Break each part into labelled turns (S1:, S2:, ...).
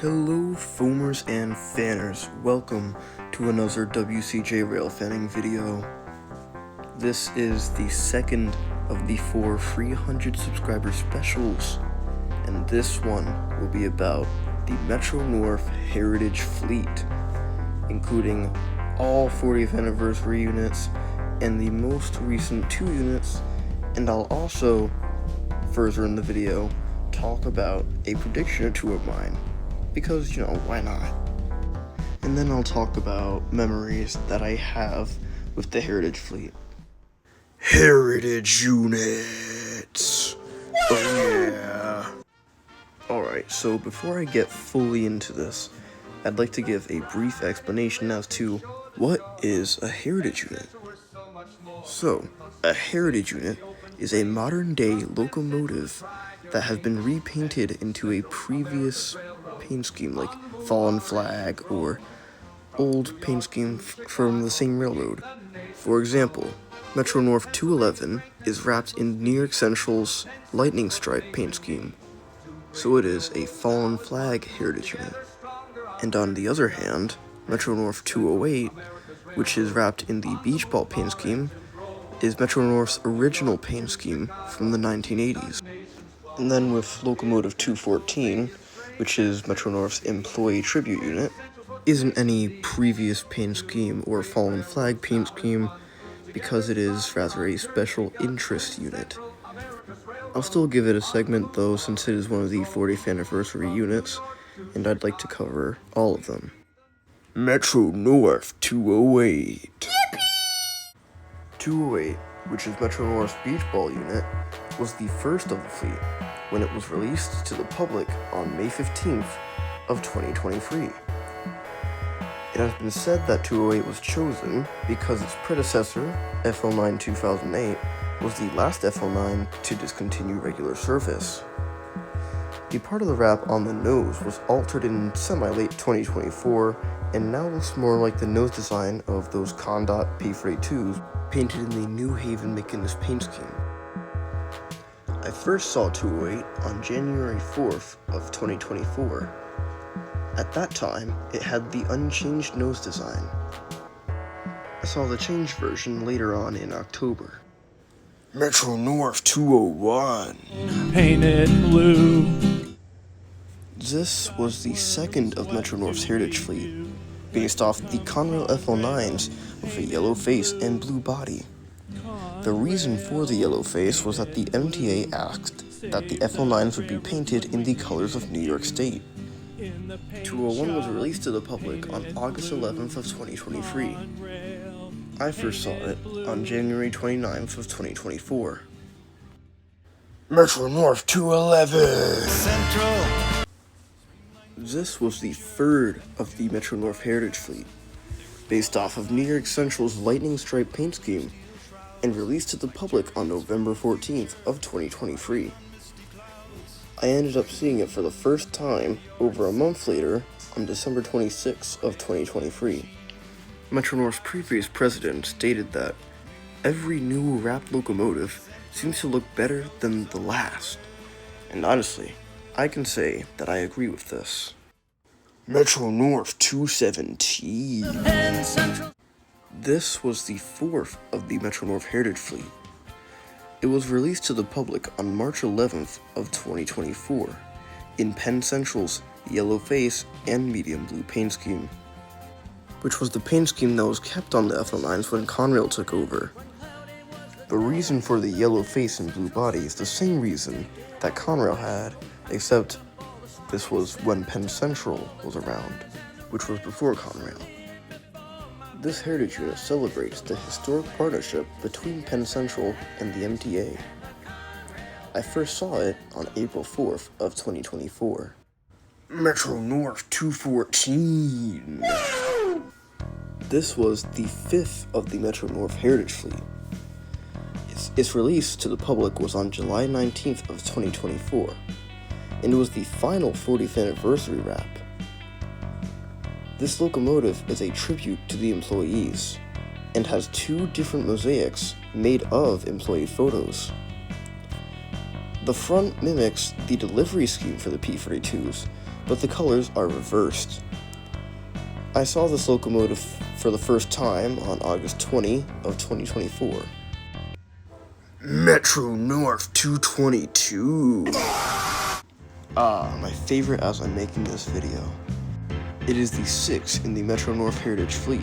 S1: Hello foamers and fanners, welcome to another W.C.J.Railfanning video. This is the second of the 4 300 subscriber specials, and this one will be about the Metro North Heritage Fleet, including all 40th anniversary units and the most recent 2 units, and I'll also, further in the video, talk about a prediction or 2 of mine. Because, why not? And then I'll talk about memories that I have with the Heritage Fleet. Heritage units! Oh yeah! Alright, so before I get fully into this, I'd like to give a brief explanation as to what is a Heritage unit. So, a Heritage unit is a modern-day locomotive that has been repainted into a previous paint scheme, like fallen flag or old paint scheme from the same railroad. For example, Metro North 211 is wrapped in New York Central's lightning stripe paint scheme, so it is a fallen flag heritage unit. And on the other hand, Metro North 208, which is wrapped in the beach ball paint scheme, is Metro North's original paint scheme from the 1980s. And then with Locomotive 214, which is Metro North's employee tribute unit, isn't any previous paint scheme or fallen flag paint scheme because it is rather a special interest unit. I'll still give it a segment though, since it is one of the 40th anniversary units, and I'd like to cover all of them. Metro North 208. Yippee! 208, which is Metro North's beach ball unit, was the first of the fleet when it was released to the public on May 15th of 2023. It has been said that 208 was chosen because its predecessor, FL9 2008, was the last FL9 to discontinue regular service. The part of the wrap on the nose was altered in semi-late 2024 and now looks more like the nose design of those Condot P42s painted in the New Haven McInnes paint scheme. I first saw 208 on January 4th of 2024. At that time, it had the unchanged nose design. I saw the changed version later on in October. Metro North 201.
S2: Painted blue.
S1: This was the second of Metro North's Heritage Fleet, based off the Conrail FL9s with a yellow face and blue body. The reason for the yellow face was that the MTA asked that the FL9s would be painted in the colors of New York State. 201 was released to the public on August 11th of 2023. I first saw it on January 29th of 2024. Metro North 211!
S2: Central.
S1: This was the third of the Metro North Heritage Fleet, based off of New York Central's lightning stripe paint scheme, and released to the public on November 14th of 2023. I ended up seeing it for the first time over a month later on December 26th of 2023. Metro North's previous president stated that every new wrapped locomotive seems to look better than the last, and honestly, I can say that I agree with this. Metro North 217. This was the fourth of the Metro North Heritage Fleet. It was released to the public on March 11th of 2024 in Penn Central's yellow face and medium blue paint scheme, which was the paint scheme that was kept on the FL9s when Conrail took over. The reason for the yellow face and blue body is the same reason that Conrail had, except this was when Penn Central was around, which was before Conrail. This heritage unit celebrates the historic partnership between Penn Central and the MTA. I first saw it on April 4th of 2024. Metro North 214. This was the fifth of the Metro North Heritage Fleet. Its release to the public was on July 19th of 2024, and it was the final 40th anniversary wrap. This locomotive is a tribute to the employees, and has 2 different mosaics made of employee photos. The front mimics the delivery scheme for the P-42s, but the colors are reversed. I saw this locomotive for the first time on August 20 of 2024. Metro North 222. My favorite as I'm making this video. It is the 6th in the Metro North Heritage Fleet.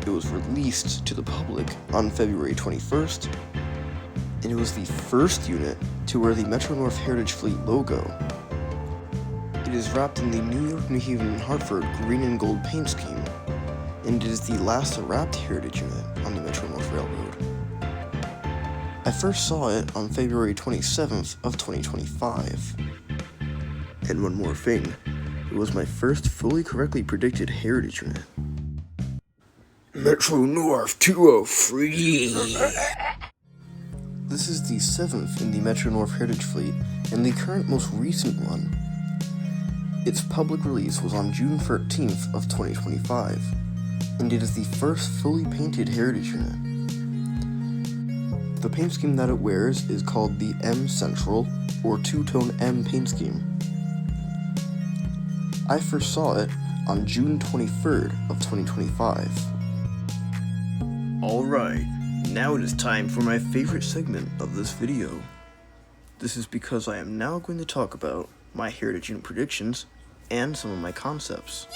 S1: It was released to the public on February 21st, and it was the first unit to wear the Metro North Heritage Fleet logo. It is wrapped in the New York, New Haven, and Hartford green and gold paint scheme, and it is the last wrapped Heritage unit on the Metro North Railroad. I first saw it on February 27th of 2025. And one more thing, it was my first fully correctly predicted Heritage unit. Metro North 203. This is the 7th in the Metro North Heritage Fleet, and the current most recent one. Its public release was on June 13th of 2025, and it is the first fully painted Heritage unit. The paint scheme that it wears is called the M Central, or two-tone M paint scheme. I first saw it on June 23rd of 2025. Alright, now it is time for my favorite segment of this video. This is because I am now going to talk about my Heritage unit predictions and some of my concepts.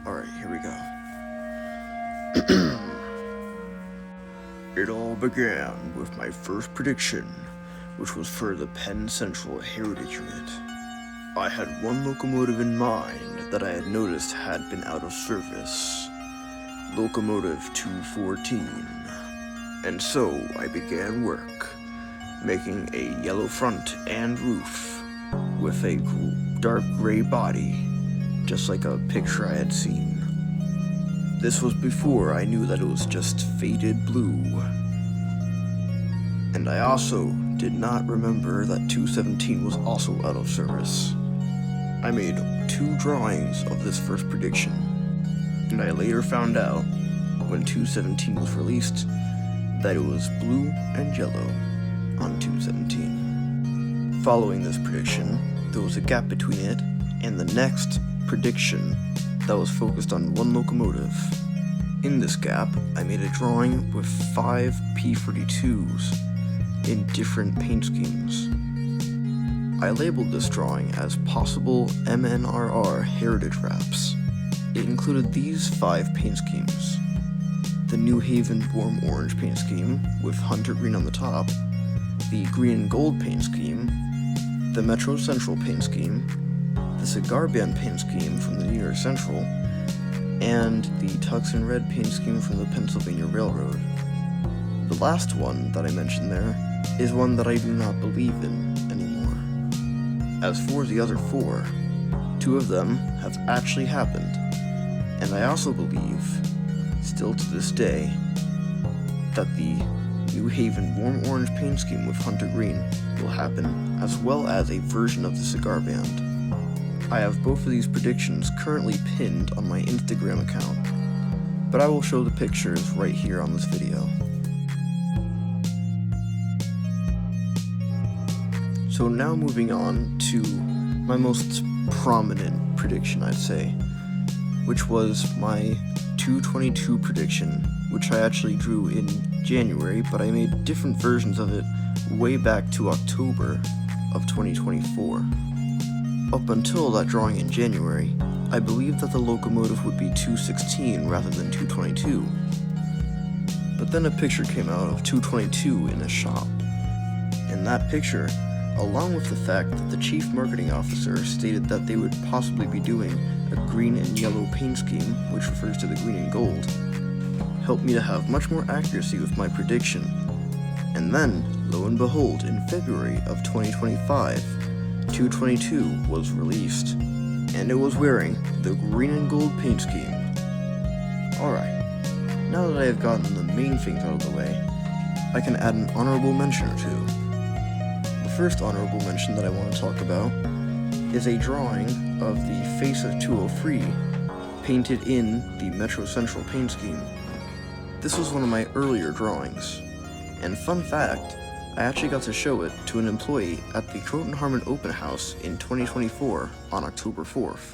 S1: Alright, here we go. It all began with my first prediction, which was for the Penn Central Heritage unit. I had one locomotive in mind that I had noticed had been out of service, Locomotive 214, and so I began work, making a yellow front and roof, with a dark gray body, just like a picture I had seen. This was before I knew that it was just faded blue. And I also did not remember that 217 was also out of service. I made 2 drawings of this first prediction, and I later found out, when 217 was released, that it was blue and yellow on 217. Following this prediction, there was a gap between it and the next prediction that was focused on one locomotive. In this gap, I made a drawing with 5 P42s in different paint schemes. I labeled this drawing as possible MNRR heritage wraps. It included these 5 paint schemes: the New Haven warm orange paint scheme with hunter green on the top, the green and gold paint scheme, the Metro Central paint scheme, the cigar band paint scheme from the New York Central, and the tux and red paint scheme from the Pennsylvania Railroad. The last one that I mentioned there is one that I do not believe in anymore. As for the other 4, 2 of them have actually happened, and I also believe, still to this day, that the New Haven warm orange paint scheme with hunter green will happen, as well as a version of the cigar band. I have both of these predictions currently pinned on my Instagram account, but I will show the pictures right here on this video. So now moving on to my most prominent prediction, I'd say, which was my 222 prediction, which I actually drew in January, but I made different versions of it way back to October of 2024. Up until that drawing in January, I believed that the locomotive would be 216 rather than 222. But then a picture came out of 222 in a shop. And that picture, along with the fact that the chief marketing officer stated that they would possibly be doing a green and yellow paint scheme, which refers to the green and gold, helped me to have much more accuracy with my prediction. And then, lo and behold, in February of 2025, 222 was released, and it was wearing the green and gold paint scheme. Alright, now that I have gotten the main things out of the way, I can add an honorable mention or 2. The first honorable mention that I want to talk about is a drawing of the face of 203 painted in the Metro Central paint scheme. This was one of my earlier drawings, and fun fact, I actually got to show it to an employee at the Croton Harmon Open House in 2024 on October 4th.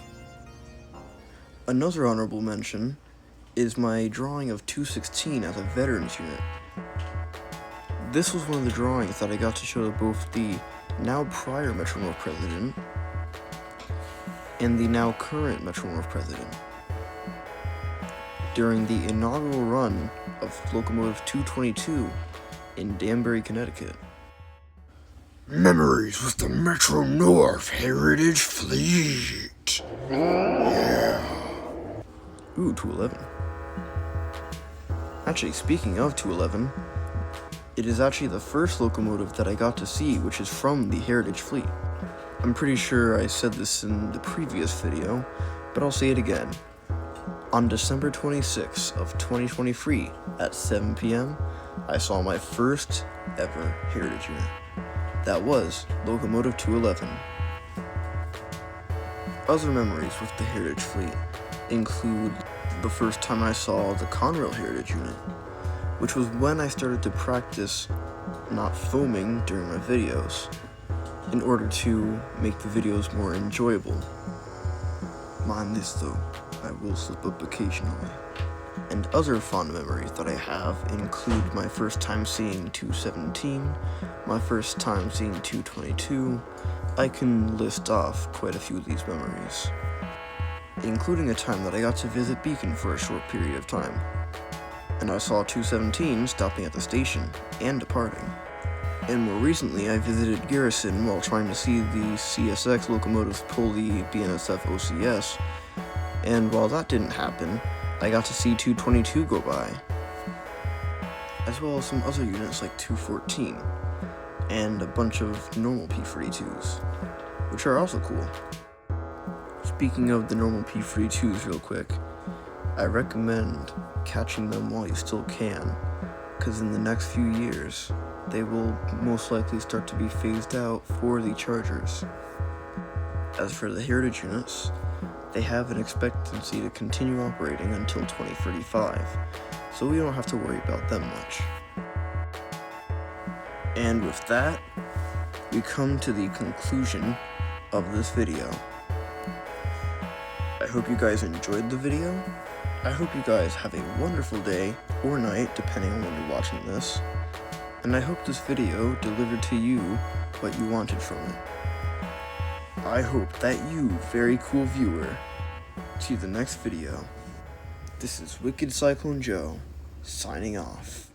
S1: Another honorable mention is my drawing of 216 as a veterans unit. This was one of the drawings that I got to show to both the now prior Metro North president and the now current Metro North president during the inaugural run of Locomotive 222 in Danbury, Connecticut.
S3: Memories with the Metro North Heritage Fleet. Yeah.
S1: Ooh, 211. Actually, speaking of 211, it is actually the first locomotive that I got to see which is from the Heritage Fleet. I'm pretty sure I said this in the previous video, but I'll say it again. On December 26th of 2023 at 7 p.m., I saw my first ever Heritage unit. That was Locomotive 211. Other memories with the Heritage Fleet include the first time I saw the Conrail Heritage unit, which was when I started to practice not foaming during my videos in order to make the videos more enjoyable. Mind this though, I will slip up occasionally. And other fond memories that I have include my first time seeing 217, my first time seeing 222. I can list off quite a few of these memories, including a time that I got to visit Beacon for a short period of time, and I saw 217 stopping at the station and departing. And more recently, I visited Garrison while trying to see the CSX locomotives pull the BNSF OCS, and while that didn't happen, I got to see 222 go by, as well as some other units like 214, and a bunch of normal P-42s, which are also cool. Speaking of the normal P-42s real quick, I recommend catching them while you still can, because in the next few years, they will most likely start to be phased out for the Chargers. As for the Heritage units, they have an expectancy to continue operating until 2035, so we don't have to worry about them much. And with that, we come to the conclusion of this video. I hope you guys enjoyed the video. I hope you guys have a wonderful day or night, depending on when you're watching this. And I hope this video delivered to you what you wanted from it. I hope that you, very cool viewer, see the next video. This is Wicked Cyclone Joe, signing off.